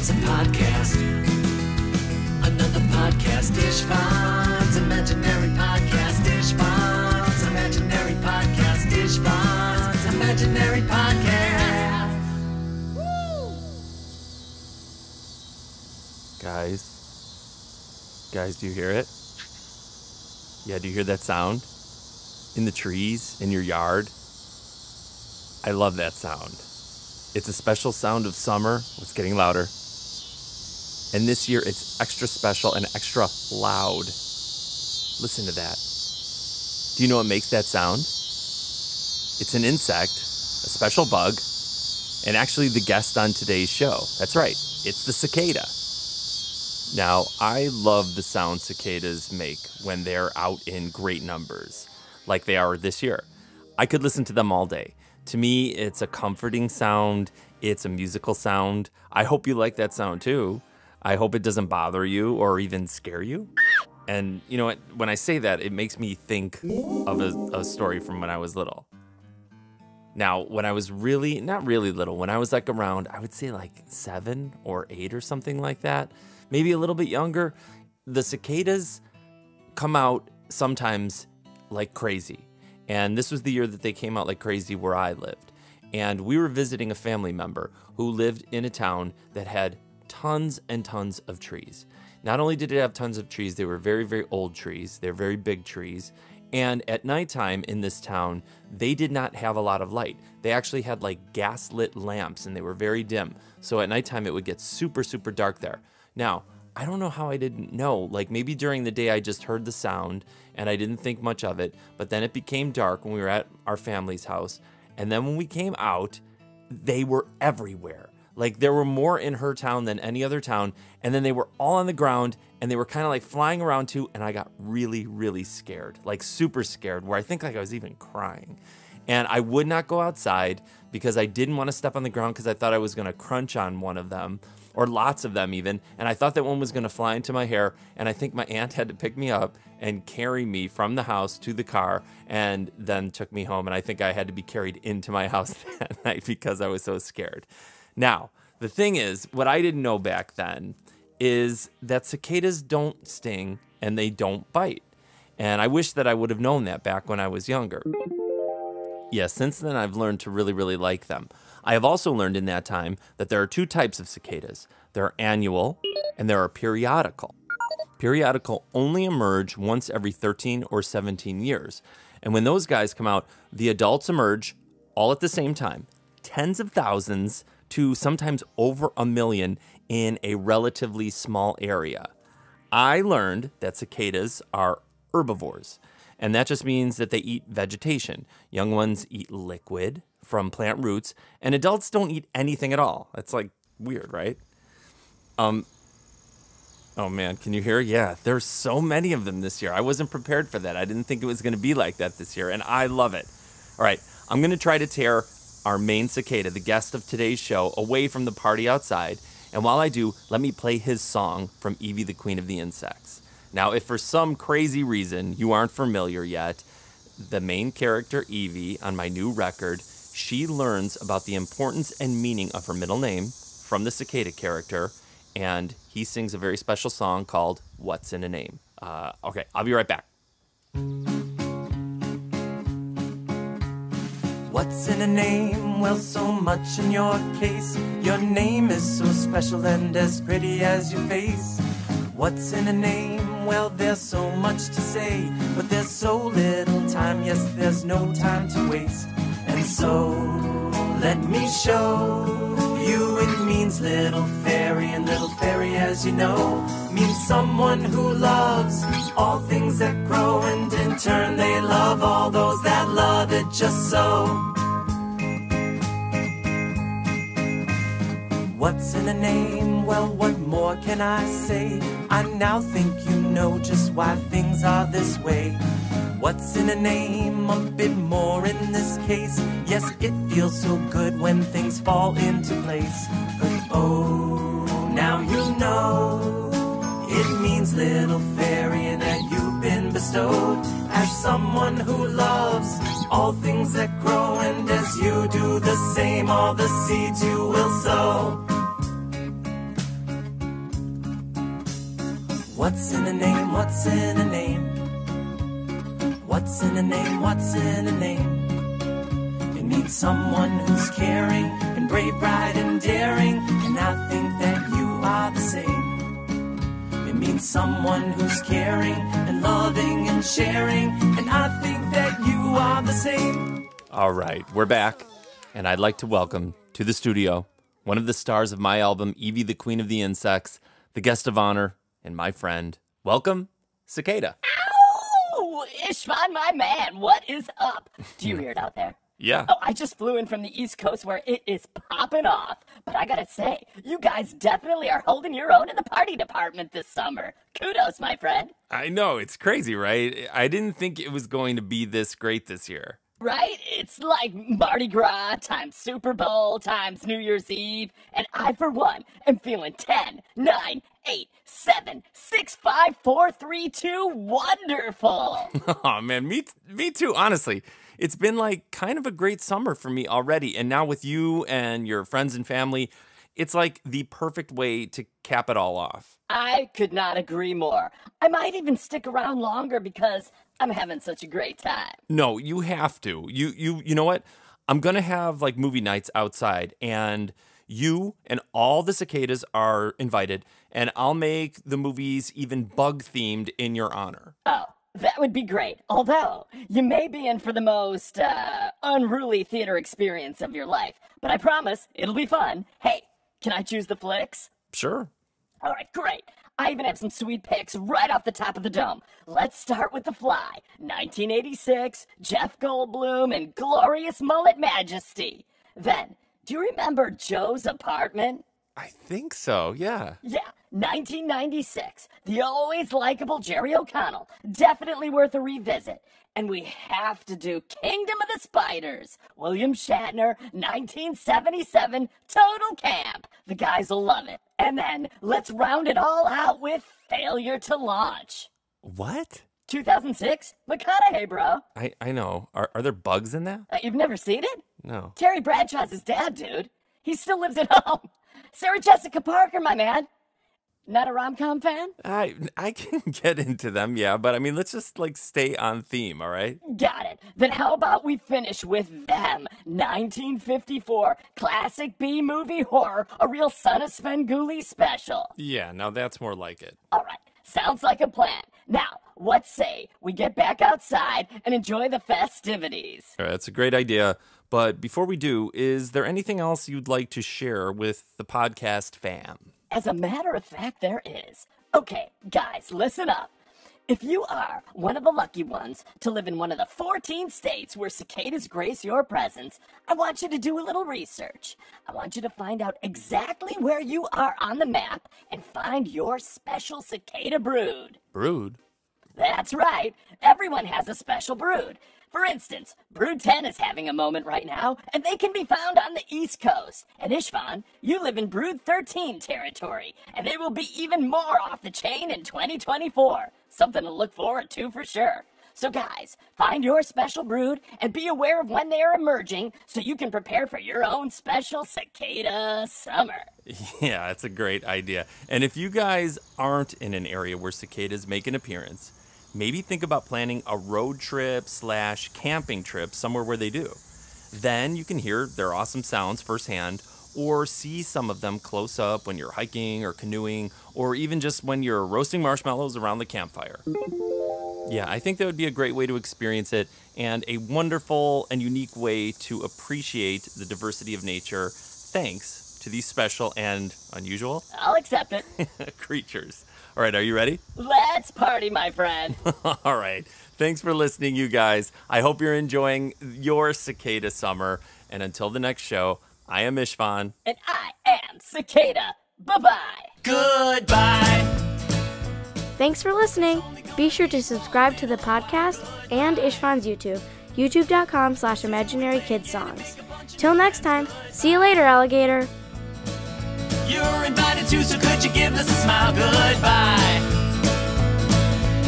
Istvan's a podcast. Another podcast. Istvan's imaginary podcast. Istvan's imaginary podcast. Istvan's imaginary podcast. Woo! Guys, do you hear it? Yeah, do you hear that sound? In the trees, in your yard? I love that sound. It's a special sound of summer. It's getting louder. And this year, it's extra special and extra loud. Listen to that. Do you know what makes that sound? It's an insect, a special bug, and actually the guest on today's show. That's right, it's the cicada. Now, I love the sound cicadas make when they're out in great numbers, like they are this year. I could listen to them all day. To me, it's a comforting sound. It's a musical sound. I hope you like that sound too. I hope it doesn't bother you or even scare you. And you know what? When I say that, it makes me think of a story from when I was little. Now, when I was not really little, when I was like around, I would say like 7 or 8 or something like that, maybe a little bit younger, the cicadas come out sometimes like crazy. And this was the year that they came out like crazy where I lived. And we were visiting a family member who lived in a town that had tons and tons of trees. Not only did it have tons of trees, they were very, very old trees. They're very big trees. And at nighttime in this town, they did not have a lot of light. They actually had like gas-lit lamps and they were very dim. So at nighttime, it would get super, super dark there. Now, I don't know how I didn't know. Like maybe during the day I just heard the sound and I didn't think much of it. But then it became dark when we were at our family's house. And then when we came out, they were everywhere. Like there were more in her town than any other town. And then they were all on the ground and they were kind of like flying around too. And I got really, really scared, like super scared, where I think like I was even crying. And I would not go outside because I didn't want to step on the ground because I thought I was going to crunch on one of them. Or lots of them even, and I thought that one was going to fly into my hair, and I think my aunt had to pick me up and carry me from the house to the car, and then took me home, and I think I had to be carried into my house that night because I was so scared. Now, the thing is, what I didn't know back then is that cicadas don't sting, and they don't bite, and I wish that I would have known that back when I was younger. Yeah, since then I've learned to really, really like them. I have also learned in that time that there are 2 types of cicadas. There are annual and there are periodical. Periodical only emerge once every 13 or 17 years. And when those guys come out, the adults emerge all at the same time, tens of thousands to sometimes over 1 million in a relatively small area. I learned that cicadas are herbivores. And that just means that they eat vegetation. Young ones eat liquid from plant roots, and adults don't eat anything at all. That's like weird, right? Oh man, can you hear? Yeah, there's so many of them this year. I wasn't prepared for that. I didn't think it was going to be like that this year, and I love it. All right, I'm going to try to tear our main cicada, the guest of today's show, away from the party outside. And while I do, let me play his song from Evie, the Queen of the Insects. Now, if for some crazy reason you aren't familiar yet, the main character, Evie, on my new record, she learns about the importance and meaning of her middle name from the cicada character, and he sings a very special song called What's in a Name. Okay, I'll be right back. What's in a name? Well, so much in your case. Your name is so special and as pretty as your face. What's in a name? Well, there's so much to say, but there's so little time. Yes, there's no time to waste. And so, let me show you it means little fairy. And little fairy, as you know, means someone who loves all things that grow. And in turn, they love all those that love it just so. What's in a name? Well, what more can I say? I now think you know just why things are this way. What's in a name? A bit more in this case. Yes, it feels so good when things fall into place. 'Cause oh, now you know it means little fairy and that you've been bestowed as someone who loves all things that grow. And as you do the same, all the seeds you will sow. What's in a name? What's in a name? What's in a name? What's in a name? It means someone who's caring and brave, bright and daring, and I think that you are the same. It means someone who's caring and loving and sharing, and I think that you are the same. All right, we're back, and I'd like to welcome to the studio one of the stars of my album, Evie, the Queen of the Insects, the guest of honor, and my friend. Welcome, Cicada. Ow! Istvan, my man, what is up? Do you hear it out there? Yeah. Oh, I just flew in from the East Coast where it is popping off. But I gotta say, you guys definitely are holding your own in the party department this summer. Kudos, my friend. I know, it's crazy, right? I didn't think it was going to be this great this year. Right? It's like Mardi Gras times Super Bowl times New Year's Eve. And I, for one, am feeling 10, 9, 8, 7, 6, 5, 4, 3, 2, wonderful. Oh, man, me too, honestly. It's been like kind of a great summer for me already. And now with you and your friends and family, it's like the perfect way to cap it all off. I could not agree more. I might even stick around longer because I'm having such a great time. No, you have to. You know what? I'm going to have like movie nights outside, and you and all the cicadas are invited, and I'll make the movies even bug-themed in your honor. Oh, that would be great. Although, you may be in for the most unruly theater experience of your life. But I promise, it'll be fun. Hey, can I choose the flicks? Sure. All right, great. I even have some sweet picks right off the top of the dome. Let's start with The Fly, 1986, Jeff Goldblum, and glorious mullet majesty. Then, do you remember Joe's Apartment? I think so, yeah. Yeah, 1996. The always likable Jerry O'Connell. Definitely worth a revisit. And we have to do Kingdom of the Spiders. William Shatner, 1977, total camp. The guys will love it. And then let's round it all out with Failure to Launch. What? 2006, McConaughey, bro. I know. Are there bugs in that? You've never seen it? No. Terry Bradshaw's his dad, dude. He still lives at home. Sarah Jessica Parker, my man. Not a rom-com fan? I can get into them, yeah, but I mean, let's just like stay on theme, all right? Got it. Then how about we finish with Them, 1954, classic B-movie horror, a real Son of Svengoolie special. Yeah, now that's more like it. All right, sounds like a plan. Now, what say we get back outside and enjoy the festivities? All right, that's a great idea. But before we do, is there anything else you'd like to share with the podcast fam? As a matter of fact, there is. Okay, guys, listen up. If you are one of the lucky ones to live in one of the 14 states where cicadas grace your presence, I want you to do a little research. I want you to find out exactly where you are on the map and find your special cicada brood. Brood? That's right. Everyone has a special brood. For instance, Brood 10 is having a moment right now, and they can be found on the East Coast. And Istvan, you live in Brood 13 territory, and they will be even more off the chain in 2024. Something to look forward to for sure. So guys, find your special brood and be aware of when they are emerging so you can prepare for your own special cicada summer. Yeah, that's a great idea. And if you guys aren't in an area where cicadas make an appearance, maybe think about planning a road trip / camping trip somewhere where they do. Then you can hear their awesome sounds firsthand or see some of them close up when you're hiking or canoeing or even just when you're roasting marshmallows around the campfire. Yeah, I think that would be a great way to experience it and a wonderful and unique way to appreciate the diversity of nature thanks to these special and unusual I'll accept it. creatures. All right, are you ready? Let's party, my friend. All right. Thanks for listening, you guys. I hope you're enjoying your cicada summer. And until the next show, I am Istvan. And I am Cicada. Bye-bye. Goodbye. Thanks for listening. Be sure to subscribe to the podcast and Istvan's YouTube, youtube.com/imaginarykidsongs. Till next time, see you later, alligator. You're invited to, so could you give us a smile? Goodbye.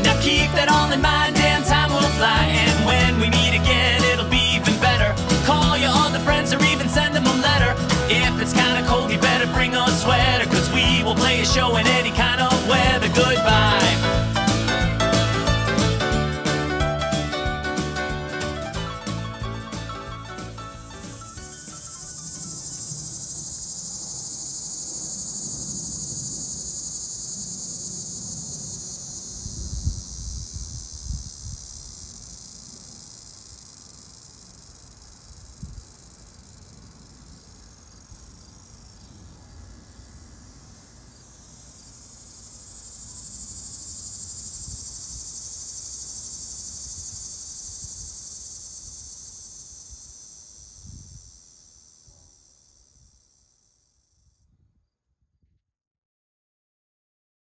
Now keep that all in mind and time will fly. And when we meet again, it'll be even better. Call your other friends or even send them a letter. If it's kinda cold, you better bring a sweater, 'cause we will play a show and